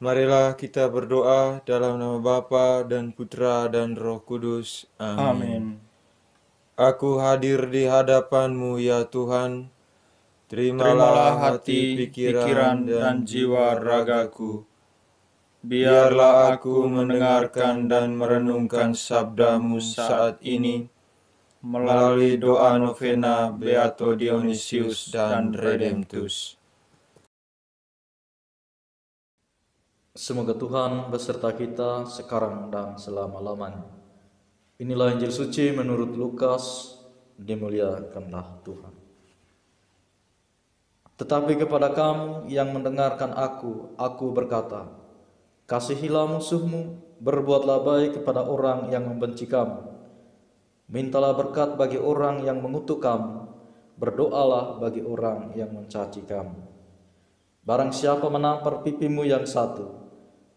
Marilah kita berdoa dalam nama Bapa dan Putra dan Roh Kudus. Amin. Amin. Aku hadir di hadapan-Mu ya Tuhan. Terimalah Terimalah hati, hati, pikiran, dan jiwa ragaku. Biarlah aku mendengarkan dan merenungkan sabda-Mu saat ini melalui doa novena Beato Dionysius dan Redemptus. Semoga Tuhan beserta kita sekarang dan selama-lamanya. Inilah Injil suci menurut Lukas, dimuliakanlah Tuhan. Tetapi kepada kamu yang mendengarkan aku berkata, kasihilah musuhmu, berbuatlah baik kepada orang yang membenci kamu. Mintalah berkat bagi orang yang mengutuk kamu, berdoalah bagi orang yang mencaci kamu. Barang siapa menampar pipimu yang satu,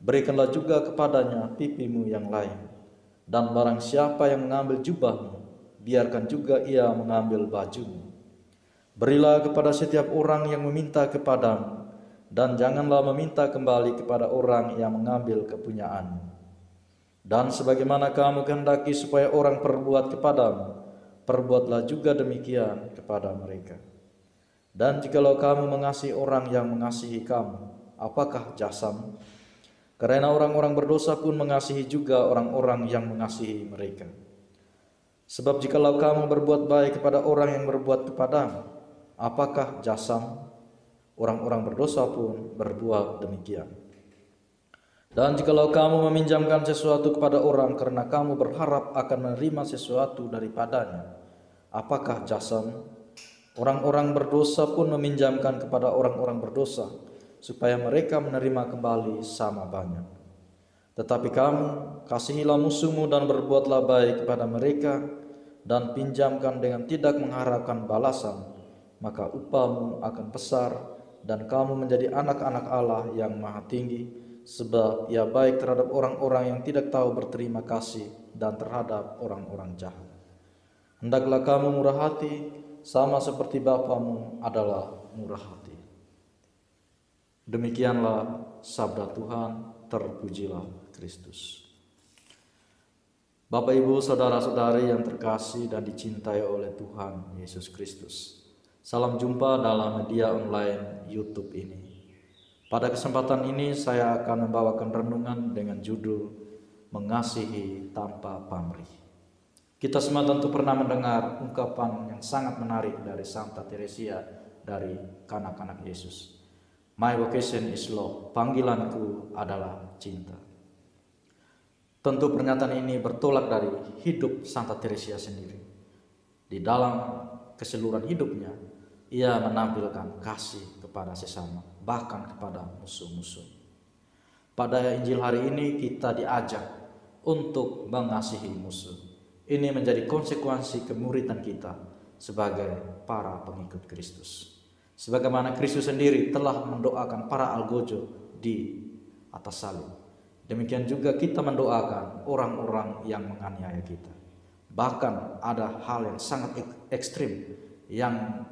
berikanlah juga kepadanya pipimu yang lain. Dan barang siapa yang mengambil jubahmu, biarkan juga ia mengambil bajumu. Berilah kepada setiap orang yang meminta kepadamu, dan janganlah meminta kembali kepada orang yang mengambil kepunyaanmu. Dan sebagaimana kamu kehendaki supaya orang perbuat kepadamu, perbuatlah juga demikian kepada mereka. Dan jikalau kamu mengasihi orang yang mengasihi kamu, apakah jasamu? Karena orang-orang berdosa pun mengasihi juga orang-orang yang mengasihi mereka. Sebab jikalau kamu berbuat baik kepada orang yang berbuat kepadamu, apakah jasamu? Orang-orang berdosa pun berbuat demikian. Dan jikalau kamu meminjamkan sesuatu kepada orang karena kamu berharap akan menerima sesuatu daripadanya, apakah jasamu? Orang-orang berdosa pun meminjamkan kepada orang-orang berdosa, supaya mereka menerima kembali sama banyak. Tetapi kamu, kasihilah musuhmu dan berbuatlah baik kepada mereka, dan pinjamkan dengan tidak mengharapkan balasan, maka upahmu akan besar, dan kamu menjadi anak-anak Allah yang maha tinggi, sebab ia baik terhadap orang-orang yang tidak tahu berterima kasih dan terhadap orang-orang jahat. Hendaklah kamu murah hati, sama seperti Bapamu adalah murah hati. Demikianlah sabda Tuhan, terpujilah Kristus. Bapak, Ibu, saudara-saudari yang terkasih dan dicintai oleh Tuhan Yesus Kristus, salam jumpa dalam media online YouTube ini. Pada kesempatan ini saya akan membawakan renungan dengan judul Mengasihi Tanpa Pamrih. Kita semua tentu pernah mendengar ungkapan yang sangat menarik dari Santa Teresia dari kanak-kanak Yesus. My vocation is love, panggilanku adalah cinta. Tentu pernyataan ini bertolak dari hidup Santa Teresia sendiri. Di dalam keseluruhan hidupnya, ia menampilkan kasih kepada sesama, bahkan kepada musuh-musuh. Pada Injil hari ini kita diajak untuk mengasihi musuh. Ini menjadi konsekuensi kemuridan kita sebagai para pengikut Kristus. Sebagaimana Kristus sendiri telah mendoakan para algojo di atas salib, demikian juga kita mendoakan orang-orang yang menganiaya kita. Bahkan ada hal yang sangat ekstrim yang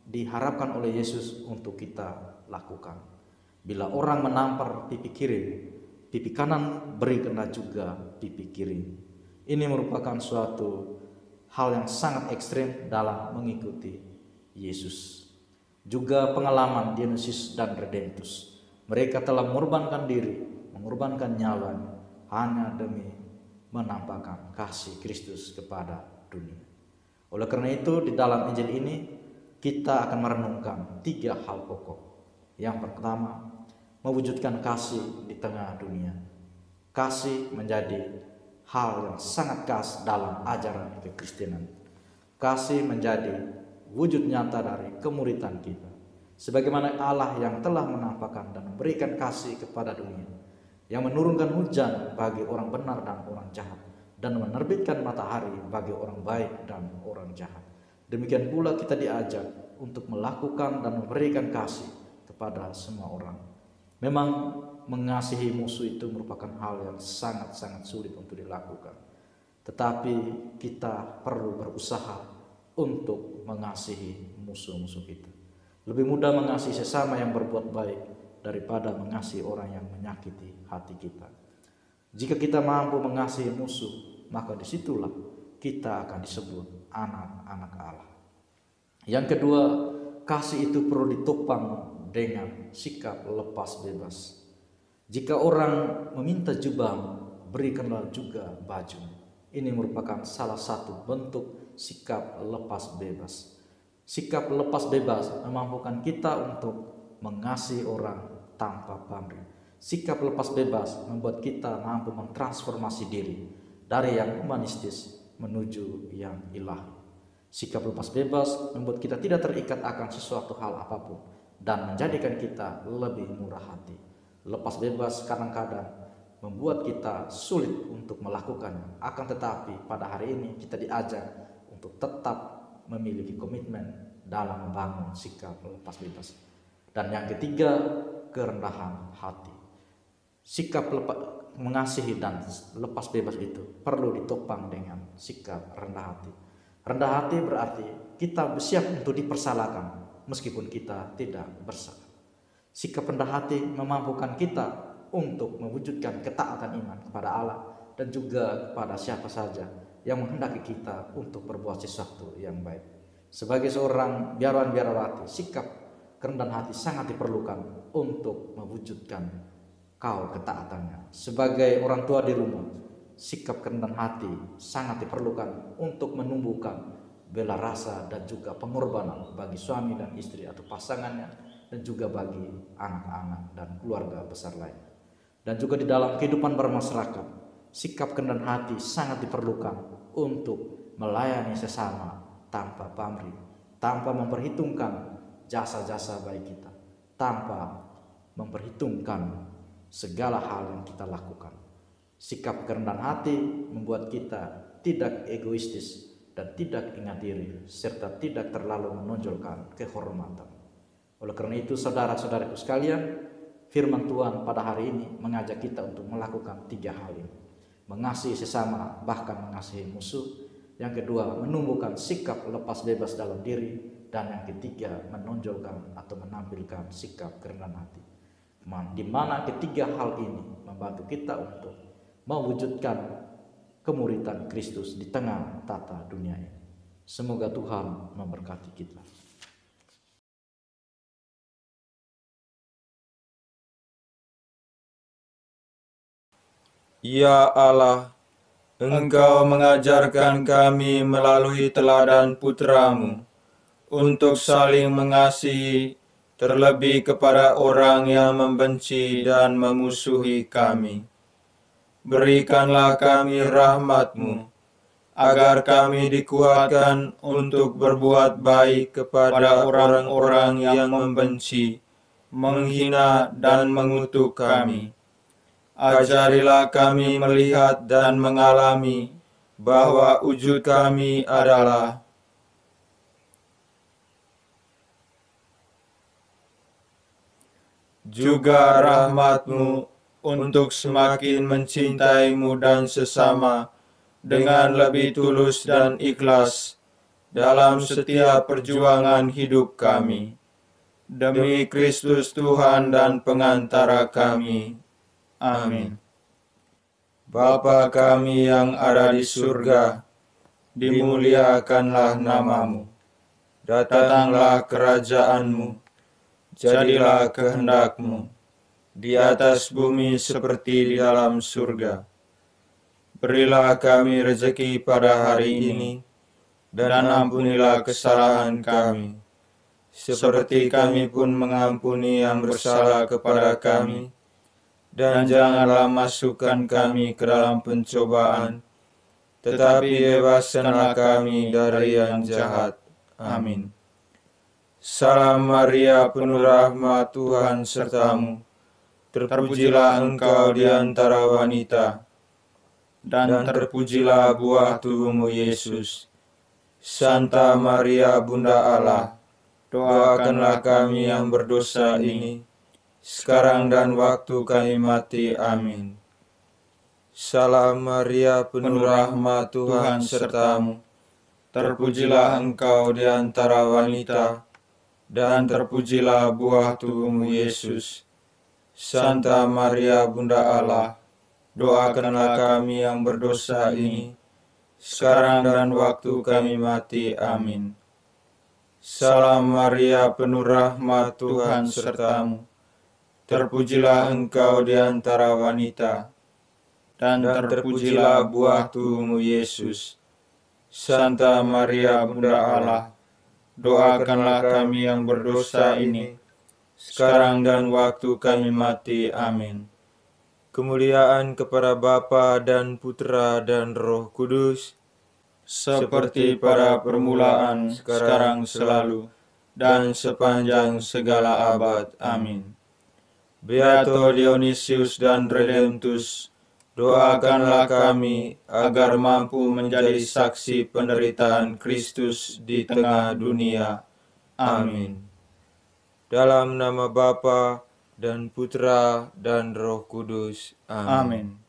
diharapkan oleh Yesus untuk kita lakukan. Bila orang menampar pipi kiri, pipi kanan berikanlah juga pipi kiri. Ini merupakan suatu hal yang sangat ekstrim dalam mengikuti Yesus. Juga pengalaman Dionysius dan Redemptus. Mereka telah mengorbankan diri, mengorbankan nyawanya hanya demi menampakkan kasih Kristus kepada dunia. Oleh karena itu di dalam Injil ini kita akan merenungkan 3 hal pokok. Yang pertama, mewujudkan kasih di tengah dunia. Kasih menjadi hal yang sangat khas dalam ajaran kekristenan. Kasih menjadi wujud nyata dari kemuridan kita. Sebagaimana Allah yang telah menampakkan dan memberikan kasih kepada dunia, yang menurunkan hujan bagi orang benar dan orang jahat, dan menerbitkan matahari bagi orang baik dan orang jahat. Demikian pula kita diajak untuk melakukan dan memberikan kasih kepada semua orang. Memang mengasihi musuh itu merupakan hal yang sangat-sangat sulit untuk dilakukan. Tetapi kita perlu berusaha untuk mengasihi musuh-musuh kita. Lebih mudah mengasihi sesama yang berbuat baik daripada mengasihi orang yang menyakiti hati kita. Jika kita mampu mengasihi musuh, maka disitulah kita akan disebut anak-anak Allah. Yang kedua, kasih itu perlu ditopang dengan sikap lepas bebas. Jika orang meminta jubah, berikanlah juga baju. Ini merupakan salah satu bentuk sikap lepas bebas. Sikap lepas bebas memampukan kita untuk mengasihi orang tanpa pamrih. Sikap lepas bebas membuat kita mampu mentransformasi diri dari yang humanistis menuju yang ilahi. Sikap lepas bebas membuat kita tidak terikat akan sesuatu hal apapun dan menjadikan kita lebih murah hati. Lepas bebas kadang-kadang membuat kita sulit untuk melakukannya. Akan tetapi pada hari ini kita diajak untuk tetap memiliki komitmen dalam membangun sikap lepas bebas. Dan yang ketiga, kerendahan hati. Sikap mengasihi dan lepas bebas itu perlu ditopang dengan sikap rendah hati. Rendah hati berarti kita siap untuk dipersalahkan meskipun kita tidak bersalah. Sikap rendah hati memampukan kita untuk mewujudkan ketaatan iman kepada Allah dan juga kepada siapa saja yang menghendaki kita untuk berbuat sesuatu yang baik. Sebagai seorang biarawan-biarawati, sikap kerendahan hati sangat diperlukan untuk mewujudkan ketaatannya. Sebagai orang tua di rumah, sikap kerendahan hati sangat diperlukan untuk menumbuhkan bela rasa dan juga pengorbanan bagi suami dan istri atau pasangannya dan juga bagi anak-anak dan keluarga besar lain. Dan juga di dalam kehidupan bermasyarakat, sikap kerendahan hati sangat diperlukan untuk melayani sesama tanpa pamrih, tanpa memperhitungkan jasa-jasa baik kita, tanpa memperhitungkan segala hal yang kita lakukan. Sikap kerendahan hati membuat kita tidak egoistis dan tidak ingat diri, serta tidak terlalu menonjolkan kehormatan. Oleh karena itu, saudara-saudaraku sekalian, firman Tuhan pada hari ini mengajak kita untuk melakukan 3 hal ini. Mengasihi sesama, bahkan mengasihi musuh. Yang kedua, menumbuhkan sikap lepas bebas dalam diri. Dan yang ketiga, menonjolkan atau menampilkan sikap kerendahan hati. Di mana ketiga hal ini membantu kita untuk mewujudkan kemuridan Kristus di tengah tata dunia ini. Semoga Tuhan memberkati kita. Ya Allah, Engkau mengajarkan kami melalui teladan Putra-Mu untuk saling mengasihi, terlebih kepada orang yang membenci dan memusuhi kami. Berikanlah kami rahmat-Mu, agar kami dikuatkan untuk berbuat baik kepada orang-orang yang membenci, menghina, dan mengutuk kami. Ajarilah kami melihat dan mengalami bahwa wujud kami adalah juga rahmat-Mu untuk semakin mencintai-Mu dan sesama dengan lebih tulus dan ikhlas dalam setiap perjuangan hidup kami. Demi Kristus Tuhan dan pengantara kami. Amin. Bapa kami yang ada di surga, dimuliakanlah nama-Mu. Datanglah kerajaan-Mu. Jadilah kehendak-Mu di atas bumi seperti di dalam surga. Berilah kami rezeki pada hari ini, dan ampunilah kesalahan kami, seperti kami pun mengampuni yang bersalah kepada kami. Dan janganlah masukkan kami ke dalam pencobaan, tetapi bebaskanlah kami dari yang jahat. Amin. Salam Maria, penuh rahmat, Tuhan serta-Mu. Terpujilah Engkau di antara wanita, dan terpujilah buah tubuh-Mu, Yesus. Santa Maria, Bunda Allah, doakanlah kami yang berdosa ini, sekarang dan waktu kami mati. Amin. Salam Maria, penuh rahmat, Tuhan serta-Mu. Terpujilah Engkau di antara wanita, dan terpujilah buah tubuh-Mu, Yesus. Santa Maria Bunda Allah, doakanlah kami yang berdosa ini, sekarang dan waktu kami mati. Amin. Salam Maria, penuh rahmat, Tuhan sertamu. Terpujilah engkau di antara wanita, dan terpujilah buah tubuhmu Yesus. Santa Maria Bunda Allah, doakanlah kami yang berdosa ini, sekarang dan waktu kami mati. Amin. Kemuliaan kepada Bapa dan Putra dan Roh Kudus, seperti pada permulaan, sekarang, selalu, dan sepanjang segala abad. Amin. Beato Dionysius dan Redemptus, doakanlah kami agar mampu menjadi saksi penderitaan Kristus di tengah dunia. Amin. Dalam nama Bapa dan Putra dan Roh Kudus. Amin.